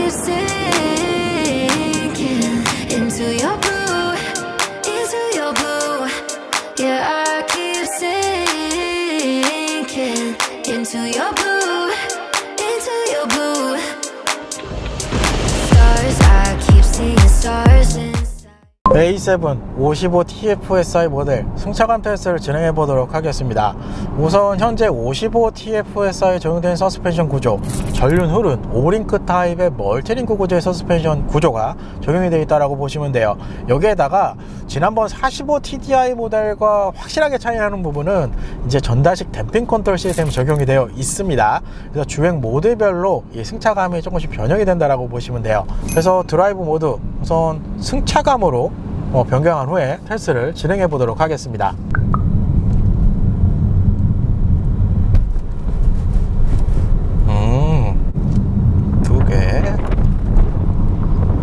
keep sinking into your blue, into your blue. Yeah, I keep sinking into your blue, into your blue. Stars, I keep seeing stars inside. A7 55TFSI 모델 승차감 테스트를 진행해 보도록 하겠습니다. 우선 현재 55TFSI 적용된 서스펜션 구조, 전륜 후륜 5링크 타입의 멀티링크 구조의 서스펜션 구조가 적용이 되어 있다고 보시면 돼요. 여기에다가 지난번 45TDI 모델과 확실하게 차이나는 부분은 이제 전자식 댐핑 컨트롤 시스템이 적용이 되어 있습니다. 그래서 주행 모드별로 이 승차감이 조금씩 변형이 된다고 보시면 돼요. 그래서 드라이브 모드 우선 승차감으로 변경한 후에 테스트를 진행해 보도록 하겠습니다. 두 개.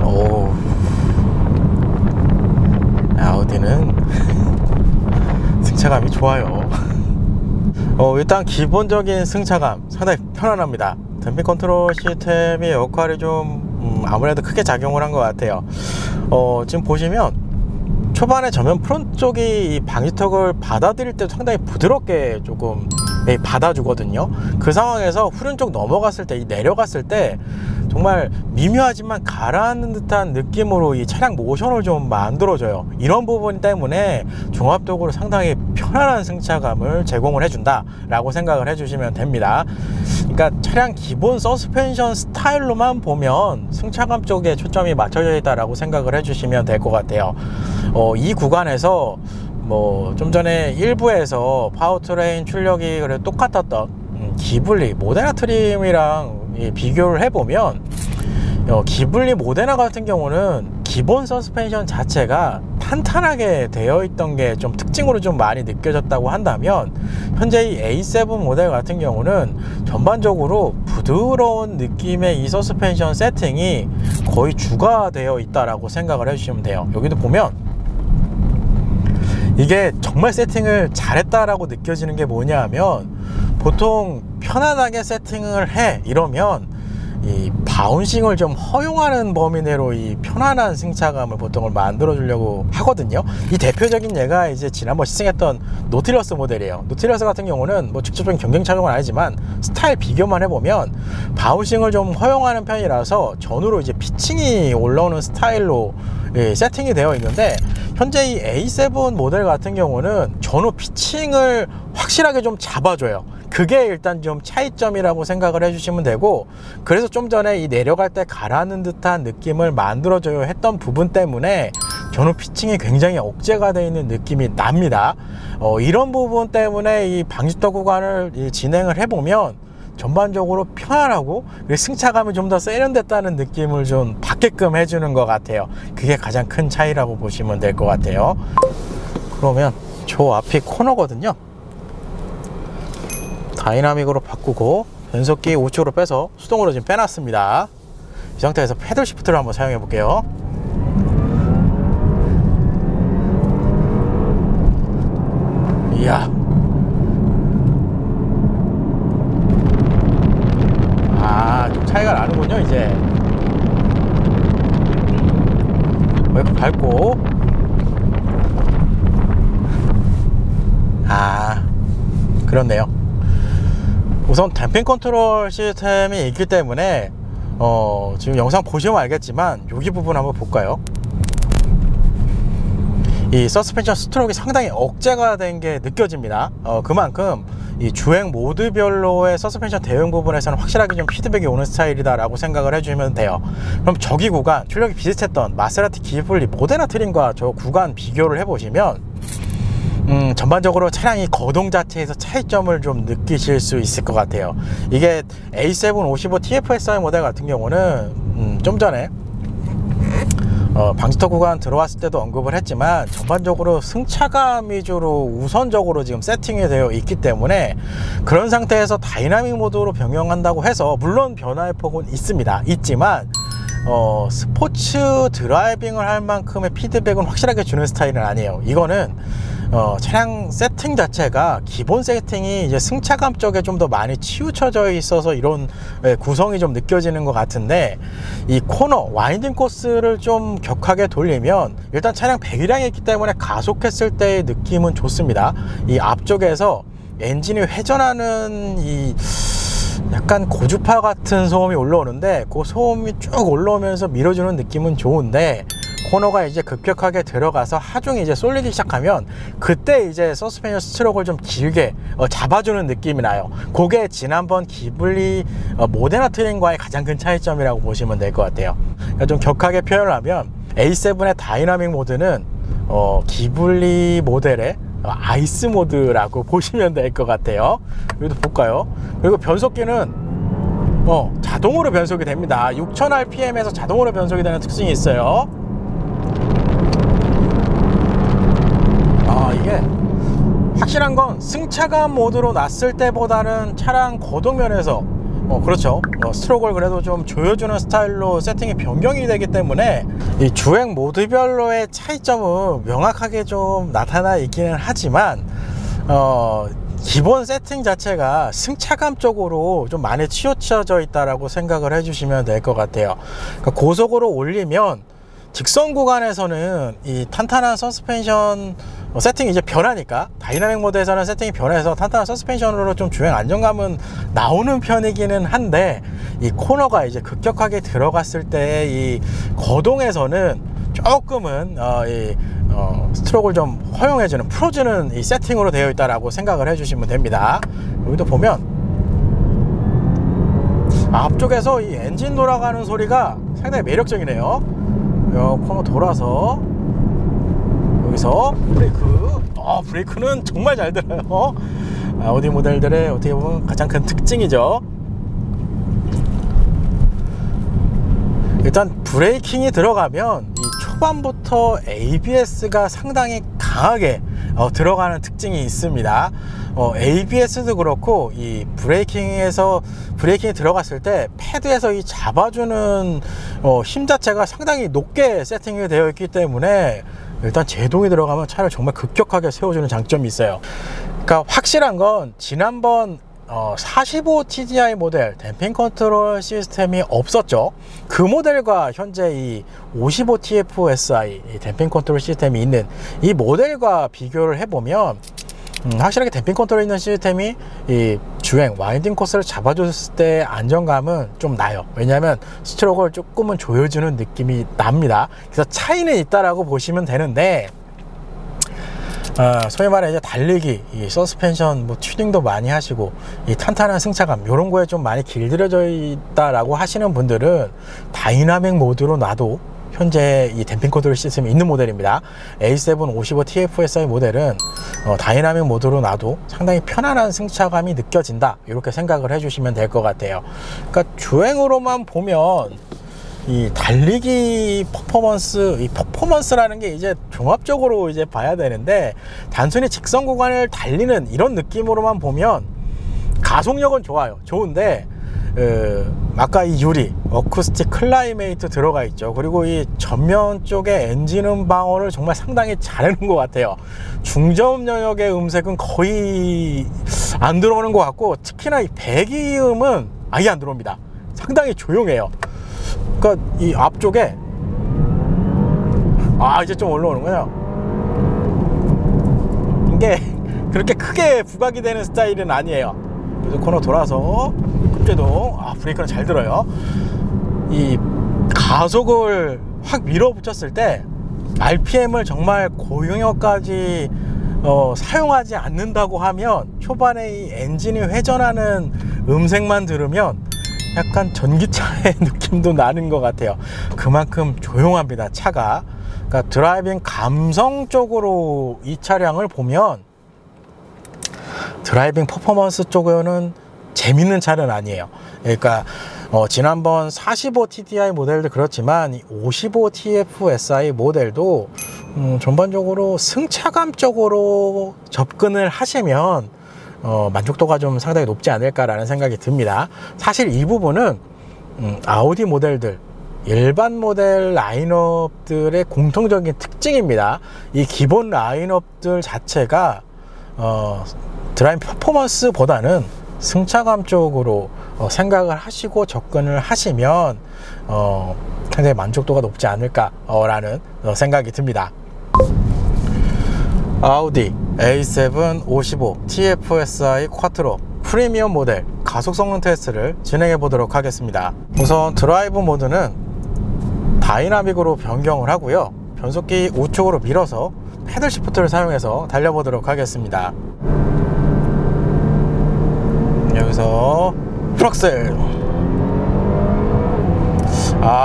오. 아우디는 승차감이 좋아요. 일단 기본적인 승차감 상당히 편안합니다. 댐핑 컨트롤 시스템의 역할이 좀 아무래도 크게 작용을 한 것 같아요. 지금 보시면 초반에 전면 프론트 쪽이 이 방지턱을 받아들일 때 상당히 부드럽게 조금 받아주거든요. 그 상황에서 후륜 쪽 넘어갔을 때, 내려갔을 때 정말 미묘하지만 가라앉는 듯한 느낌으로 이 차량 모션을 좀 만들어줘요. 이런 부분 때문에 종합적으로 상당히 편안한 승차감을 제공을 해준다 라고 생각을 해주시면 됩니다. 그러니까 차량 기본 서스펜션 스타일로만 보면 승차감 쪽에 초점이 맞춰져 있다라고 생각을 해주시면 될 것 같아요. 이 구간에서 좀 전에 일부에서 파워트레인 출력이 그래 똑같았던 기블리 모데나 트림이랑 비교를 해보면 기블리 모데나 같은 경우는 기본 서스펜션 자체가 탄탄하게 되어 있던 게 좀 특징으로 좀 많이 느껴졌다고 한다면, 현재 이 A7 모델 같은 경우는 전반적으로 부드러운 느낌의 이 서스펜션 세팅이 거의 주가 되어 있다라고 생각을 해주시면 돼요. 여기도 보면 이게 정말 세팅을 잘했다라고 느껴지는 게 뭐냐 하면, 보통 편안하게 세팅을 해 이러면 이 바운싱을 좀 허용하는 범위 내로 이 편안한 승차감을 보통을 만들어 주려고 하거든요. 이 대표적인 예가 이제 지난번 시승했던 노틸러스 모델이에요. 노틸러스 같은 경우는 직접적인 경쟁 차종은 아니지만 스타일 비교만 해보면 바운싱을 좀 허용하는 편이라서 전후로 이제 피칭이 올라오는 스타일로 세팅이 되어 있는데, 현재 이 A7 모델 같은 경우는 전후 피칭을 확실하게 좀 잡아줘요. 그게 일단 좀 차이점이라고 생각을 해주시면 되고, 그래서 좀 전에 이 내려갈 때 가라앉는 듯한 느낌을 만들어줘야 했던 부분 때문에 전후 피칭이 굉장히 억제가 되어 있는 느낌이 납니다. 이런 부분 때문에 이 방지턱 구간을 진행을 해보면 전반적으로 편안하고 승차감이 좀 더 세련됐다는 느낌을 좀 받게끔 해주는 것 같아요. 그게 가장 큰 차이라고 보시면 될 것 같아요. 그러면 저 앞이 코너거든요. 다이나믹으로 바꾸고 변속기 우측으로 빼서 수동으로 지금 빼놨습니다. 이 상태에서 패들 시프트를 한번 사용해 볼게요. 이야, 좀 차이가 나는군요. 이제 웨이프 밟고, 그렇네요. 우선 댐핑 컨트롤 시스템이 있기 때문에 지금 영상 보시면 알겠지만 여기 부분 한번 볼까요? 이 서스펜션 스트로크가 상당히 억제가 된 게 느껴집니다. 그만큼 이 주행 모드별로의 서스펜션 대응 부분에서는 확실하게 좀 피드백이 오는 스타일이다 라고 생각을 해주시면 돼요. 그럼 저기 구간, 출력이 비슷했던 마세라티 기블리 모데나 트림과 저 구간 비교를 해보시면 전반적으로 차량이 거동 자체에서 차이점을 좀 느끼실 수 있을 것 같아요. 이게 A7 55 TFSI 모델 같은 경우는 좀 전에 방지턱 구간 들어왔을 때도 언급을 했지만, 전반적으로 승차감 위주로 우선적으로 지금 세팅이 되어 있기 때문에, 그런 상태에서 다이나믹 모드로 변경한다고 해서 물론 변화의 폭은 있지만 스포츠 드라이빙을 할 만큼의 피드백은 확실하게 주는 스타일은 아니에요. 이거는 차량 세팅 자체가 기본 세팅이 이제 승차감 쪽에 좀 더 많이 치우쳐져 있어서 이런 구성이 좀 느껴지는 것 같은데, 이 코너 와인딩 코스를 좀 격하게 돌리면 일단 차량 배기량이 있기 때문에 가속했을 때의 느낌은 좋습니다. 이 앞쪽에서 엔진이 회전하는 이 약간 고주파 같은 소음이 올라오는데, 그 소음이 쭉 올라오면서 밀어주는 느낌은 좋은데, 코너가 이제 급격하게 들어가서 하중이 이제 쏠리기 시작하면 그때 이제 서스펜션 스트로크를 좀 길게 잡아주는 느낌이 나요. 그게 지난번 기블리 모데나 트림과의 가장 큰 차이점이라고 보시면 될 것 같아요. 그러니까 좀 격하게 표현을 하면 A7의 다이나믹 모드는 기블리 모델의 아이스 모드라고 보시면 될 것 같아요. 여기도 볼까요? 그리고 변속기는 자동으로 변속이 됩니다. 6000rpm에서 자동으로 변속이 되는 특징이 있어요. 이게 확실한 건 승차감 모드로 놨을 때보다는 차량 거동면에서 그렇죠, 스트로크를 그래도 좀 조여주는 스타일로 세팅이 변경이 되기 때문에 이 주행 모드별로의 차이점은 명확하게 좀 나타나 있기는 하지만 기본 세팅 자체가 승차감 쪽으로 좀 많이 치우쳐져 있다라고 생각을 해주시면 될 것 같아요. 그러니까 고속으로 올리면 직선 구간에서는 이 탄탄한 서스펜션 세팅이 이제 변하니까, 다이나믹 모드에서는 세팅이 변해서 탄탄한 서스펜션으로 좀 주행 안정감은 나오는 편이기는 한데, 이 코너가 이제 급격하게 들어갔을 때 이 거동에서는 조금은 스트로크를 좀 허용해주는, 풀어주는 이 세팅으로 되어 있다라고 생각을 해주시면 됩니다. 여기도 보면 앞쪽에서 이 엔진 돌아가는 소리가 상당히 매력적이네요. 코너 돌아서 여기서 브레이크는 정말 잘 들어요. 아우디 모델들의 어떻게 보면 가장 큰 특징이죠. 일단 브레이킹이 들어가면 이 초반부터 ABS가 상당히 강하게 들어가는 특징이 있습니다. ABS도 그렇고 이 브레이킹이 들어갔을 때 패드에서 이 잡아주는 힘 자체가 상당히 높게 세팅이 되어 있기 때문에 일단 제동이 들어가면 차를 정말 급격하게 세워주는 장점이 있어요. 그러니까 확실한 건 지난번 45 TDI 모델 댐핑 컨트롤 시스템이 없었죠. 그 모델과 현재 이 55 TFSI 댐핑 컨트롤 시스템이 있는 이 모델과 비교를 해보면 확실하게 댐핑 컨트롤 있는 시스템이 이 주행 와인딩 코스를 잡아줬을 때 안정감은 좀 나요. 왜냐하면 스트로크를 조금은 조여주는 느낌이 납니다. 그래서 차이는 있다라고 보시면 되는데, 소위 말해 이제 달리기, 이 서스펜션 튜닝도 많이 하시고 이 탄탄한 승차감 이런 거에 좀 많이 길들여져 있다라고 하시는 분들은 다이나믹 모드로 놔도 현재 이 댐핑 컨트롤 시스템이 있는 모델입니다. A7 55 TFSI 모델은 다이나믹 모드로 놔도 상당히 편안한 승차감이 느껴진다, 이렇게 생각을 해주시면 될 것 같아요. 그러니까 주행으로만 보면 이 달리기 퍼포먼스라는 게 이제 종합적으로 이제 봐야 되는데, 단순히 직선 구간을 달리는 이런 느낌으로만 보면 가속력은 좋은데 아까 이 유리 어쿠스틱 클라이메이트 들어가 있죠. 그리고 이 전면 쪽에 엔진 방어를 정말 상당히 잘해놓은 것 같아요. 중저음 영역의 음색은 거의 안 들어오는 것 같고, 특히나 이 배기음은 아예 안 들어옵니다. 상당히 조용해요. 그러니까 이 앞쪽에 이제 좀 올라오는군요. 이게 그렇게 크게 부각이 되는 스타일은 아니에요. 그래서 코너 돌아서 급제동, 브레이크는 잘 들어요. 이 가속을 확 밀어붙였을 때 RPM을 정말 고영역까지 사용하지 않는다고 하면 초반에 이 엔진이 회전하는 음색만 들으면 약간 전기차의 느낌도 나는 것 같아요. 그만큼 조용합니다, 차가. 그러니까 드라이빙 감성적으로 이 차량을 보면 드라이빙 퍼포먼스 쪽에는 재밌는 차는 아니에요. 그러니까 지난번 45 TDI 모델도 그렇지만 이 55 TFSI 모델도 전반적으로 승차감 쪽으로 접근을 하시면 만족도가 좀 상당히 높지 않을까라는 생각이 듭니다. 사실 이 부분은 아우디 모델들, 일반 모델 라인업들의 공통적인 특징입니다. 이 기본 라인업들 자체가 드라이브 퍼포먼스보다는 승차감 쪽으로 생각을 하시고 접근을 하시면 상당히 만족도가 높지 않을까 라는 생각이 듭니다. 아우디 A7 55 TFSI 쿼트로 프리미엄 모델 가속 성능 테스트를 진행해 보도록 하겠습니다. 우선 드라이브 모드는 다이나믹으로 변경을 하고요, 변속기 우측으로 밀어서 패들 시프트를 사용해서 달려보도록 하겠습니다. 여기서 풀악셀.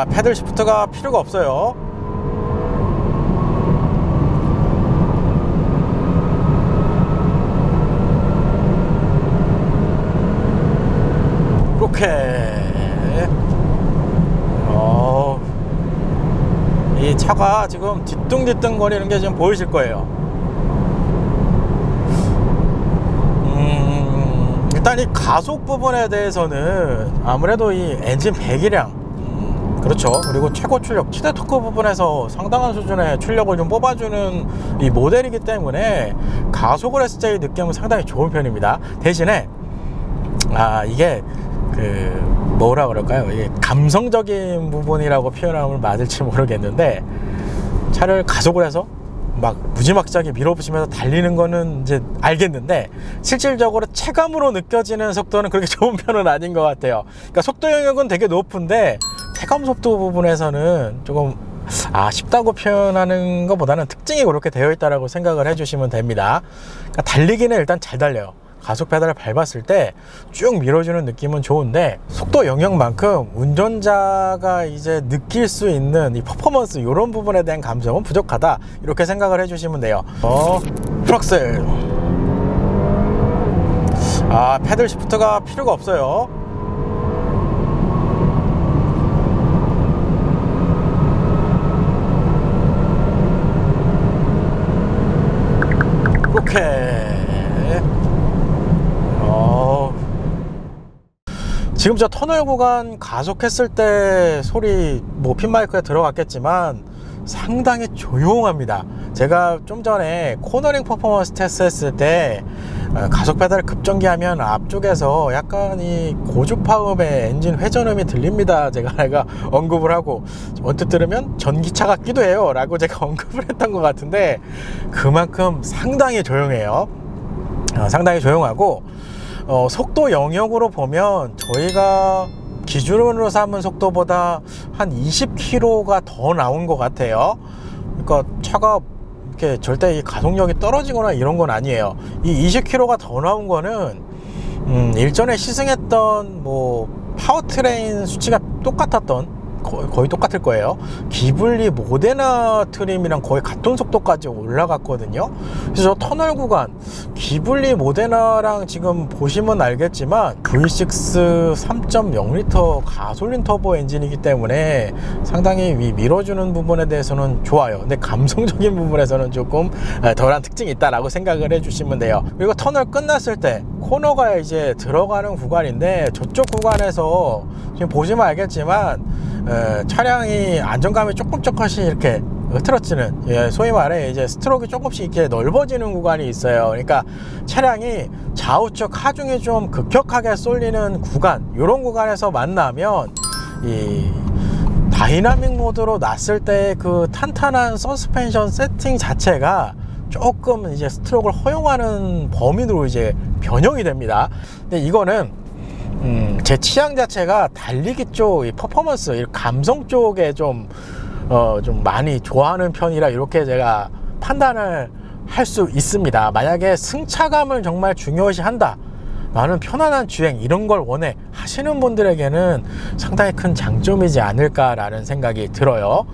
패들 시프트가 필요가 없어요. 이렇게 이 차가 지금 뒤뚱뒤뚱 거리는 게 지금 보이실 거예요. 일단 이 가속 부분에 대해서는 아무래도 이 엔진 배기량, 그렇죠, 그리고 최고 출력, 최대 토크 부분에서 상당한 수준의 출력을 좀 뽑아주는 이 모델이기 때문에 가속을 했을 때의 느낌은 상당히 좋은 편입니다. 대신에 이게 뭐라 그럴까요? 이게 감성적인 부분이라고 표현하면 맞을지 모르겠는데, 차를 가속을 해서 막 무지막지하게 밀어붙이면서 달리는 거는 이제 알겠는데, 실질적으로 체감으로 느껴지는 속도는 그렇게 좋은 편은 아닌 것 같아요. 그러니까 속도 영역은 되게 높은데 체감 속도 부분에서는 조금 쉽다고 표현하는 것보다는 특징이 그렇게 되어 있다고 생각을 해주시면 됩니다. 그러니까 달리기는 일단 잘 달려요. 가속 페달을 밟았을 때 쭉 밀어주는 느낌은 좋은데, 속도 영역만큼 운전자가 이제 느낄 수 있는 이 퍼포먼스, 이런 부분에 대한 감정은 부족하다, 이렇게 생각을 해주시면 돼요. 풀악셀. 패들 시프트가 필요가 없어요. 이렇게 지금 저 터널 구간 가속했을 때 소리 핀마이크에 들어갔겠지만 상당히 조용합니다. 제가 좀 전에 코너링 퍼포먼스 테스트 했을 때 가속 페달을 급정기 하면 앞쪽에서 약간 이 고주파음의 엔진 회전음이 들립니다, 제가 언급을 하고, 언뜻 들으면 전기차 같기도 해요 라고 제가 언급을 했던 것 같은데, 그만큼 상당히 조용해요. 상당히 조용하고, 속도 영역으로 보면 저희가 기준으로 삼은 속도보다 한 20km가 더 나온 것 같아요. 그러니까 차가 이렇게 절대 이 가속력이 떨어지거나 이런 건 아니에요. 이 20km가 더 나온 거는 일전에 시승했던 파워트레인 수치가 똑같았던, 거의 똑같을 거예요. 기블리 모데나 트림이랑 거의 같은 속도까지 올라갔거든요. 그래서 저 터널 구간 기블리 모데나랑 지금 보시면 알겠지만 V6 3.0L 가솔린 터보 엔진이기 때문에 상당히 밀어주는 부분에 대해서는 좋아요. 근데 감성적인 부분에서는 조금 덜한 특징이 있다라고 생각을 해주시면 돼요. 그리고 터널 끝났을 때 코너가 이제 들어가는 구간인데, 저쪽 구간에서 지금 보시면 알겠지만 차량이 안정감이 조금씩 이렇게 흐트러지는, 소위 말해 이제 스트로크가 조금씩 이렇게 넓어지는 구간이 있어요. 그러니까 차량이 좌우측 하중이 좀 급격하게 쏠리는 구간, 이런 구간에서 만나면 이 다이나믹 모드로 놨을 때 그 탄탄한 서스펜션 세팅 자체가 조금 이제 스트로크를 허용하는 범위로 이제 변형이 됩니다. 근데 이거는 제 취향 자체가 달리기 쪽, 이 퍼포먼스, 이 감성 쪽에 좀 많이 좋아하는 편이라 이렇게 제가 판단을 할 수 있습니다. 만약에 승차감을 정말 중요시 한다, 나는 편안한 주행, 이런 걸 원해 하시는 분들에게는 상당히 큰 장점이지 않을까라는 생각이 들어요.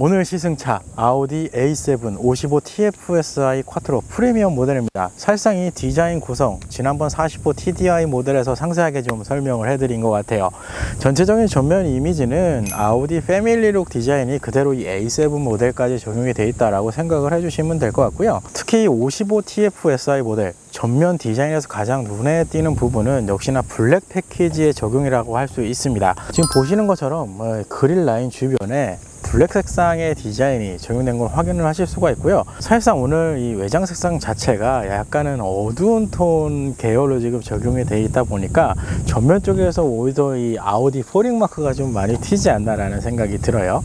오늘 시승차 아우디 A7 55 TFSI 쿼트로 프리미엄 모델입니다. 사실상 이 디자인 구성 지난번 45 TDI 모델에서 상세하게 좀 설명을 해드린 것 같아요. 전체적인 전면 이미지는 아우디 패밀리룩 디자인이 그대로 이 A7 모델까지 적용이 되어 있다고 생각을 해주시면 될 것 같고요. 특히 55 TFSI 모델 전면 디자인에서 가장 눈에 띄는 부분은 역시나 블랙 패키지의 적용이라고 할 수 있습니다. 지금 보시는 것처럼 그릴 라인 주변에 블랙 색상의 디자인이 적용된 걸 확인을 하실 수가 있고요. 사실상 오늘 이 외장 색상 자체가 약간은 어두운 톤 계열로 지금 적용이 되어 있다 보니까 전면 쪽에서 오히려 이 아우디 포링 마크가 좀 많이 튀지 않나라는 생각이 들어요.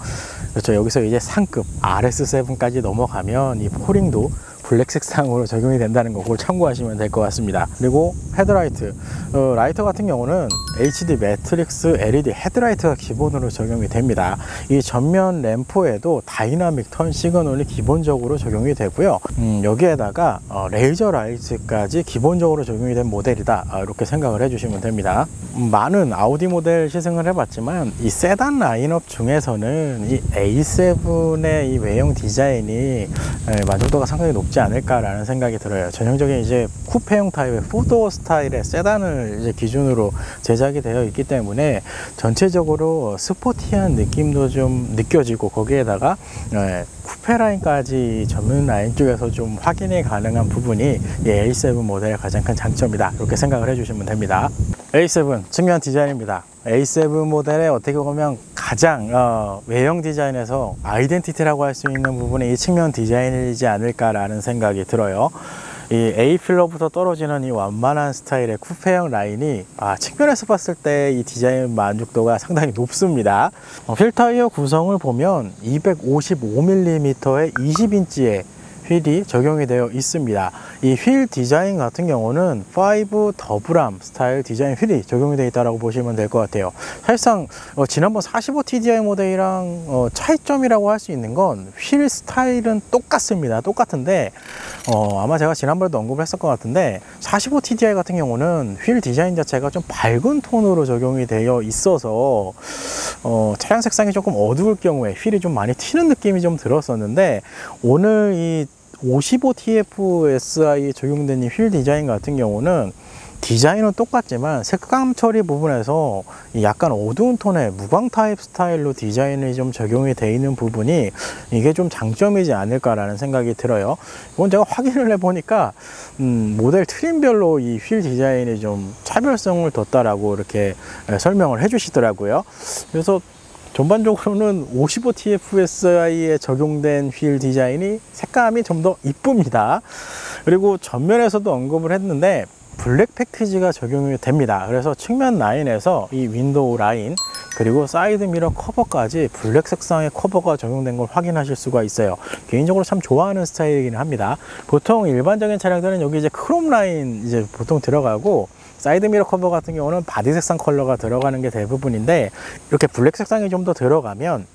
그렇죠. 여기서 이제 상급 RS7까지 넘어가면 이 포링도 블랙 색상으로 적용이 된다는 거, 그걸 참고하시면 될 것 같습니다. 그리고 헤드라이트, 라이터 같은 경우는 HD 매트릭스 LED 헤드라이트가 기본으로 적용이 됩니다. 이 전면 램프에도 다이나믹 턴 시그널이 기본적으로 적용이 되고요. 여기에다가 레이저 라이트까지 기본적으로 적용이 된 모델이다, 이렇게 생각을 해주시면 됩니다. 많은 아우디 모델 시승을 해봤지만 이 세단 라인업 중에서는 이 A7의 이 외형 디자인이 만족도가 상당히 높지 않을까라는 생각이 들어요. 전형적인 이제 쿠페형 타입의 4도어 스타일의 세단을 이제 기준으로 제작이 되어 있기 때문에 전체적으로 스포티한 느낌도 좀 느껴지고, 거기에다가 쿠페 라인까지 전면 라인 쪽에서 좀 확인이 가능한 부분이 이 A7 모델의 가장 큰 장점이다, 이렇게 생각을 해주시면 됩니다. A7 측면 디자인입니다. A7 모델의 어떻게 보면 가장 외형 디자인에서 아이덴티티라고 할 수 있는 부분이 이 측면 디자인이지 않을까라는 생각이 들어요. 이 A필러부터 떨어지는 이 완만한 스타일의 쿠페형 라인이 측면에서 봤을 때 이 디자인 만족도가 상당히 높습니다. 휠 타이어 구성을 보면 255mm의 20인치의 휠이 적용이 되어 있습니다. 이 휠 디자인 같은 경우는 5 더블암 스타일 디자인 휠이 적용이 되어 있다고 보시면 될 것 같아요. 사실상 지난번 45 TDI 모델이랑 차이점이라고 할 수 있는 건 휠 스타일은 똑같습니다. 똑같은데 아마 제가 지난번에도 언급을 했을 것 같은데 45 TDI 같은 경우는 휠 디자인 자체가 좀 밝은 톤으로 적용이 되어 있어서 차량 색상이 조금 어두울 경우에 휠이 좀 많이 튀는 느낌이 좀 들었었는데, 오늘 이 55 TFSI에 적용된 이 휠 디자인 같은 경우는 디자인은 똑같지만 색감 처리 부분에서 약간 어두운 톤의 무광 타입 스타일로 디자인이 좀 적용이 되어 있는 부분이 이게 좀 장점이지 않을까라는 생각이 들어요. 이건 제가 확인을 해보니까 모델 트림별로 이 휠 디자인이 좀 차별성을 뒀다라고 이렇게 설명을 해주시더라고요. 그래서 전반적으로는 55 TFSI에 적용된 휠 디자인이 색감이 좀 더 이쁩니다. 그리고 전면에서도 언급을 했는데 블랙 패키지가 적용이 됩니다. 그래서 측면 라인에서 이 윈도우 라인 그리고 사이드 미러 커버까지 블랙 색상의 커버가 적용된 걸 확인하실 수가 있어요. 개인적으로 참 좋아하는 스타일이긴 합니다. 보통 일반적인 차량들은 여기 이제 크롬 라인 이제 보통 들어가고, 사이드 미러 커버 같은 경우는 바디 색상 컬러가 들어가는 게 대부분인데, 이렇게 블랙 색상이 좀 더 들어가면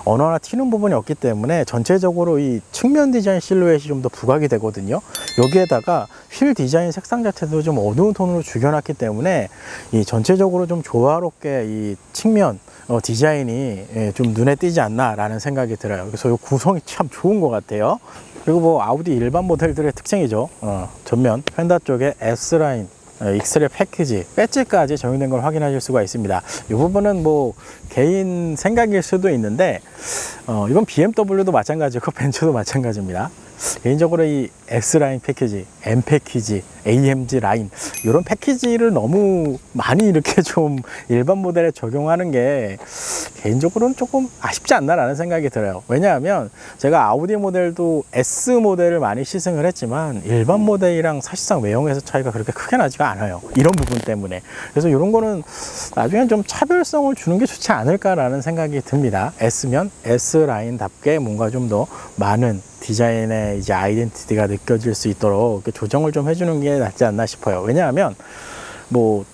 어느 하나 튀는 부분이 없기 때문에 전체적으로 이 측면 디자인 실루엣이 좀 더 부각이 되거든요. 여기에다가 휠 디자인 색상 자체도 좀 어두운 톤으로 죽여놨기 때문에 이 전체적으로 좀 조화롭게 이 측면 디자인이 좀 눈에 띄지 않나 라는 생각이 들어요. 그래서 이 구성이 참 좋은 것 같아요. 그리고 뭐 아우디 일반 모델들의 특징이죠. 전면 펜다 쪽에 S라인 익스레 패키지, 배지까지 적용된 걸 확인하실 수가 있습니다. 이 부분은 뭐 개인 생각일 수도 있는데 이건 BMW도 마찬가지고 벤츠도 마찬가지입니다. 개인적으로 이 S라인 패키지, M 패키지, AMG 라인 이런 패키지를 너무 많이 이렇게 좀 일반 모델에 적용하는 게 개인적으로는 조금 아쉽지 않나라는 생각이 들어요. 왜냐하면 제가 아우디 모델도 S 모델을 많이 시승을 했지만 일반 모델이랑 사실상 외형에서 차이가 그렇게 크게 나지가 않아요. 이런 부분 때문에. 그래서 이런 거는 나중에 좀 차별성을 주는 게 좋지 않을까라는 생각이 듭니다. S면 S라인답게 뭔가 좀 더 많은 디자인의 이제 아이덴티티가 느껴질 수 있도록 조정을 좀 해주는 게 낫지 않나 싶어요. 왜냐하면 뭐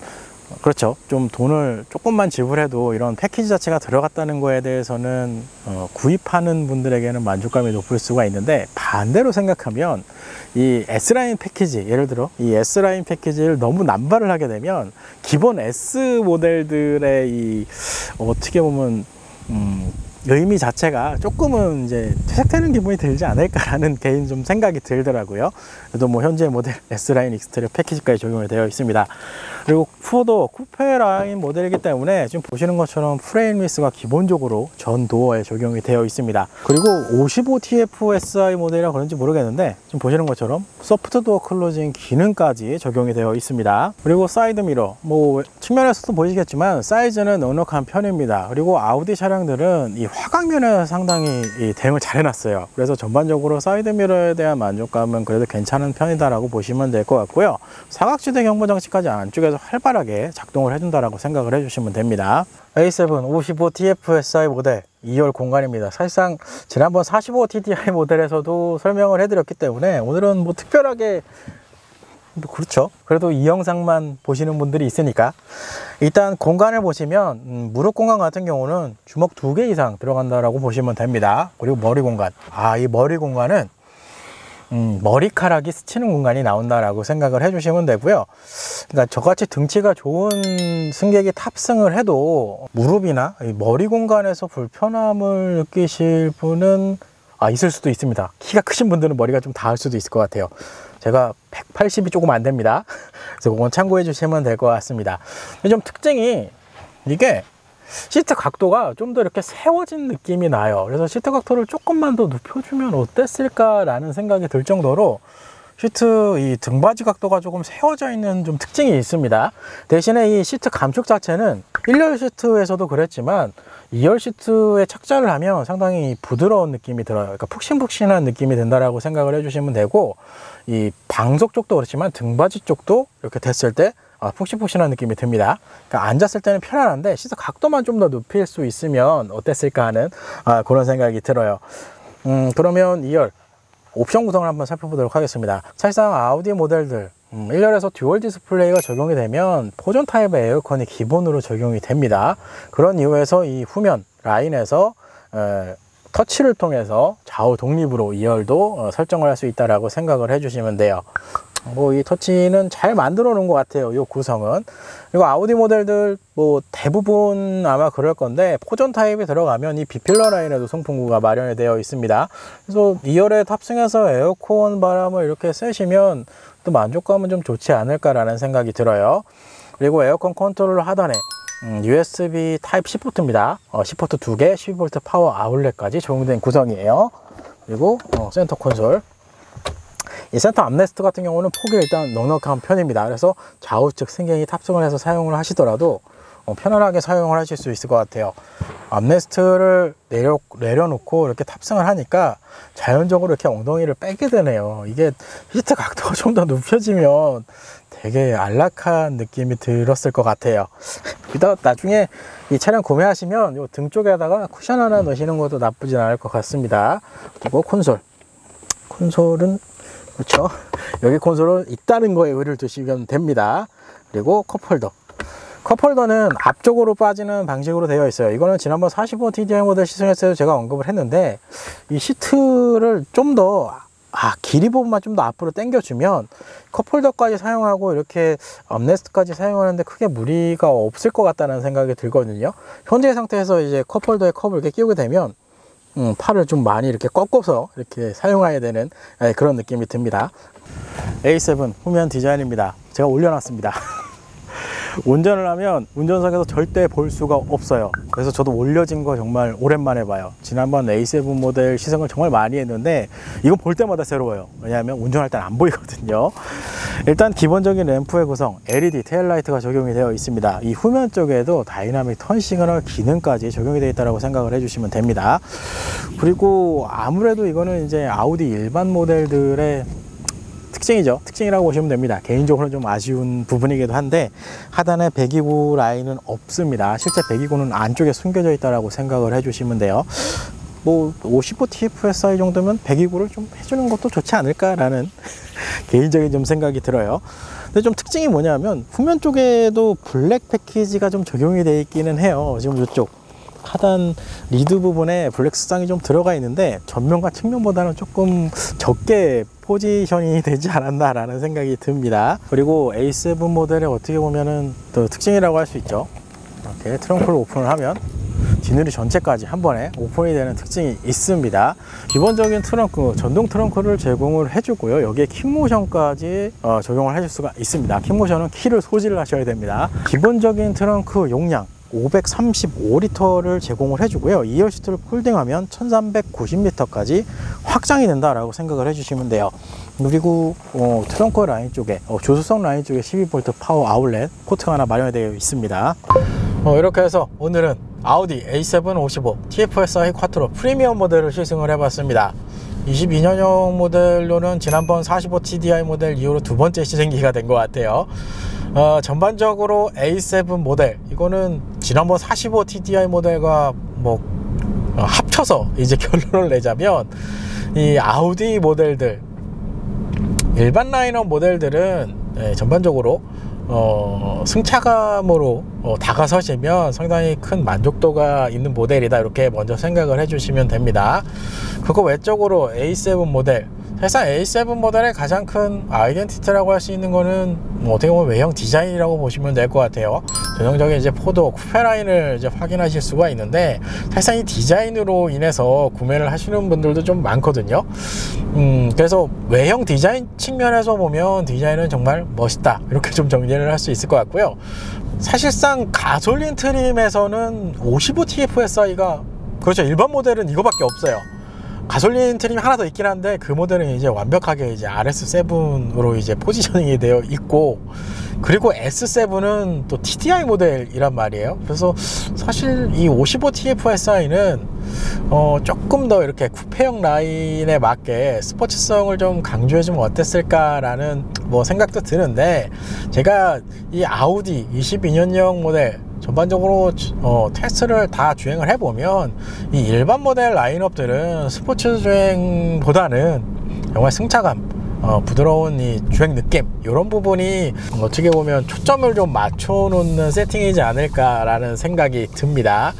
그렇죠, 좀 돈을 조금만 지불해도 이런 패키지 자체가 들어갔다는 거에 대해서는 구입하는 분들에게는 만족감이 높을 수가 있는데, 반대로 생각하면 이 S라인 패키지, 예를 들어 이 S라인 패키지를 너무 남발을 하게 되면 기본 S 모델들의 이 어떻게 보면 의미 자체가 조금은 이제 퇴색되는 기분이 들지 않을까라는 개인 좀 생각이 들더라고요. 그래도 뭐 현재 모델 S라인 익스테리어 패키지까지 적용이 되어 있습니다. 그리고 후도 쿠페 라인 모델이기 때문에 지금 보시는 것처럼 프레임리스가 기본적으로 전 도어에 적용이 되어 있습니다. 그리고 55TFSI 모델이라 그런지 모르겠는데 지금 보시는 것처럼 소프트 도어 클로징 기능까지 적용이 되어 있습니다. 그리고 사이드 미러, 뭐 측면에서도 보시겠지만 사이즈는 넉넉한 편입니다. 그리고 아우디 차량들은 이 화강면에 상당히 대응을 잘 해놨어요. 그래서 전반적으로 사이드 미러에 대한 만족감은 그래도 괜찮은 편이다라고 보시면 될 것 같고요. 사각지대 경보 장치까지 안쪽에서 활발하게 작동을 해준다라고 생각을 해주시면 됩니다. A7 55TFSI 모델 2열 공간입니다. 사실상 지난번 45TDI 모델에서도 설명을 해드렸기 때문에 오늘은 뭐 특별하게 그렇죠. 그래도 이 영상만 보시는 분들이 있으니까 일단 공간을 보시면 무릎 공간 같은 경우는 주먹 2개 이상 들어간다라고 보시면 됩니다. 그리고 머리 공간, 이 머리 공간은 머리카락이 스치는 공간이 나온다라고 생각을 해주시면 되고요. 그러니까 저같이 등치가 좋은 승객이 탑승을 해도 무릎이나 머리 공간에서 불편함을 느끼실 분은 있을 수도 있습니다. 키가 크신 분들은 머리가 좀 닿을 수도 있을 것 같아요. 제가 180이 조금 안 됩니다. 그래서 그건 참고해 주시면 될 것 같습니다. 좀 특징이 이게 시트 각도가 좀 더 이렇게 세워진 느낌이 나요. 그래서 시트 각도를 조금만 더 눕혀주면 어땠을까 라는 생각이 들 정도로 시트 이 등받이 각도가 조금 세워져 있는 좀 특징이 있습니다. 대신에 이 시트 감축 자체는 1열 시트에서도 그랬지만 2열 시트에 착자를 하면 상당히 부드러운 느낌이 들어요. 그러니까 푹신푹신한 느낌이 든다라고 생각을 해주시면 되고, 이 방석 쪽도 그렇지만 등받이 쪽도 이렇게 됐을 때 푹신푹신한 느낌이 듭니다. 그러니까 앉았을 때는 편안한데 시트 각도만 좀 더 눕힐 수 있으면 어땠을까 하는 그런 생각이 들어요. 그러면 2열 옵션 구성을 한번 살펴보도록 하겠습니다. 사실상 아우디 모델들 1열에서 듀얼 디스플레이가 적용이 되면 포전 타입의 에어컨이 기본으로 적용이 됩니다. 그런 이유에서 이 후면 라인에서 터치를 통해서 좌우 독립으로 2열도 설정을 할 수 있다라고 생각을 해주시면 돼요. 이 터치는 잘 만들어 놓은 것 같아요. 이 구성은. 그리고 아우디 모델들 대부분 아마 그럴 건데 포전 타입이 들어가면 이 비필러 라인에도 송풍구가 마련이 되어 있습니다. 그래서 2열에 탑승해서 에어컨 바람을 이렇게 쐬시면 또 만족감은 좀 좋지 않을까라는 생각이 들어요. 그리고 에어컨 컨트롤 하단에 USB 타입 C 포트입니다. C 포트 2개, 12V 파워 아울렛까지 적용된 구성이에요. 그리고 센터 콘솔. 이 센터 암레스트 같은 경우는 폭이 일단 넉넉한 편입니다. 그래서 좌우측 승객이 탑승을 해서 사용을 하시더라도 편안하게 사용을 하실 수 있을 것 같아요. 암레스트를 내려놓고 이렇게 탑승을 하니까 자연적으로 이렇게 엉덩이를 빼게 되네요. 이게 시트 각도가 좀 더 눕혀지면 되게 안락한 느낌이 들었을 것 같아요. 이따 나중에 이 차량 구매하시면 이 등 쪽에다가 쿠션 하나 넣으시는 것도 나쁘진 않을 것 같습니다. 그리고 콘솔은 그렇죠. 여기 콘솔은 있다는 거에 의의를 두시면 됩니다. 그리고 컵홀더는 앞쪽으로 빠지는 방식으로 되어 있어요. 이거는 지난번 45TDI 모델 시승했을 때 제가 언급을 했는데, 이 시트를 좀 더 길이 부분만 좀 더 앞으로 당겨주면 컵홀더까지 사용하고 이렇게 암레스트까지 사용하는데 크게 무리가 없을 것 같다는 생각이 들거든요. 현재 상태에서 이제 컵홀더에 컵을 이렇게 끼우게 되면 팔을 좀 많이 이렇게 꺾어서 이렇게 사용해야 되는 그런 느낌이 듭니다. A7 후면 디자인입니다. 제가 올려놨습니다. 운전을 하면 운전석에서 절대 볼 수가 없어요. 그래서 저도 올려진 거 정말 오랜만에 봐요. 지난번 A7 모델 시승을 정말 많이 했는데 이건 볼 때마다 새로워요. 왜냐하면 운전할 땐 안 보이거든요. 일단 기본적인 램프의 구성, LED 테일라이트가 적용이 되어 있습니다. 이 후면 쪽에도 다이나믹 턴 시그널 기능까지 적용이 되어 있다고 생각을 해주시면 됩니다. 그리고 아무래도 이거는 이제 아우디 일반 모델들의 특징이라고 보시면 됩니다. 개인적으로 좀 아쉬운 부분이기도 한데 하단에 배기구 라인은 없습니다. 실제 배기구는 안쪽에 숨겨져 있다고 생각을 해주시면 돼요. 55TFSI 정도면 배기구를 좀 해주는 것도 좋지 않을까라는 개인적인 좀 생각이 들어요. 근데 좀 특징이 뭐냐면 후면 쪽에도 블랙 패키지가 좀 적용이 되어 있기는 해요. 지금 이쪽 하단 리드 부분에 블랙 수상이 좀 들어가 있는데 전면과 측면보다는 조금 적게 포지션이 되지 않았나 라는 생각이 듭니다. 그리고 A7 모델의 어떻게 보면은 또 특징이라고 할 수 있죠. 이렇게 트렁크를 오픈을 하면 뒤누리 전체까지 한 번에 오픈이 되는 특징이 있습니다. 기본적인 트렁크, 전동 트렁크를 제공을 해주고요. 여기에 킥모션까지 적용을 해줄 수가 있습니다. 킥모션은 키를 소지를 하셔야 됩니다. 기본적인 트렁크 용량 535리터를 제공을 해주고요. 2열 시트를 폴딩하면 1390리터까지 확장이 된다라고 생각을 해주시면 돼요. 그리고 트렁크 라인 쪽에 조수석 라인 쪽에 12V 파워 아울렛 포트가 하나 마련되어 있습니다. 이렇게 해서 오늘은 아우디 A7 55 TFSI 쿼트로 프리미엄 모델을 시승을 해봤습니다. 22년형 모델로는 지난번 45TDI 모델 이후로 두 번째 시승기가 된 것 같아요. 전반적으로 A7 모델, 이거는 지난번 45TDI 모델과 뭐 합쳐서 이제 결론을 내자면, 이 아우디 모델들, 일반 라인업 모델들은 전반적으로 승차감으로 다가서시면 상당히 큰 만족도가 있는 모델이다, 이렇게 먼저 생각을 해주시면 됩니다. 그거 외적으로 A7 모델, 사실상 A7 모델의 가장 큰 아이덴티티라고 할 수 있는 거는 어떻게 보면 외형 디자인이라고 보시면 될 것 같아요. 전형적인 이제 포도 쿠페 라인을 이제 확인하실 수가 있는데, 사실상 이 디자인으로 인해서 구매를 하시는 분들도 좀 많거든요. 그래서 외형 디자인 측면에서 보면 디자인은 정말 멋있다, 이렇게 좀 정리를 할 수 있을 것 같고요. 사실상 가솔린 트림에서는 55TFSI가, 그렇죠, 일반 모델은 이거밖에 없어요. 가솔린 트림이 하나 더 있긴 한데, 그 모델은 이제 완벽하게 이제 RS7으로 이제 포지셔닝이 되어 있고, 그리고 S7은 또 TDI 모델이란 말이에요. 그래서 사실 이 55TFSI는 조금 더 이렇게 쿠페형 라인에 맞게 스포츠성을 좀 강조해주면 어땠을까라는 뭐 생각도 드는데, 제가 이 아우디 22년형 모델 전반적으로 테스트를 다 주행을 해보면, 이 일반 모델 라인업들은 스포츠 주행보다는 정말 승차감, 부드러운 이 주행 느낌, 이런 부분이 어떻게 보면 초점을 좀 맞춰 놓는 세팅이지 않을까라는 생각이 듭니다.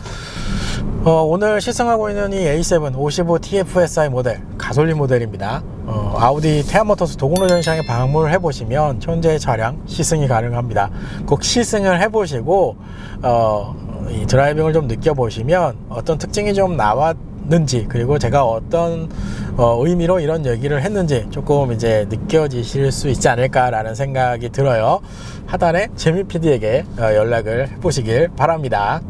오늘 시승하고 있는 이 A7 55 TFSI 모델, 가솔린 모델입니다. 아우디 태아모터스 도공로전 시장에 방문을 해보시면 현재 차량 시승이 가능합니다. 꼭 시승을 해보시고 이 드라이빙을 좀 느껴보시면 어떤 특징이 좀 나왔는지, 그리고 제가 어떤 의미로 이런 얘기를 했는지 조금 이제 느껴지실 수 있지 않을까라는 생각이 들어요. 하단에 재미 PD에게 연락을 해보시길 바랍니다.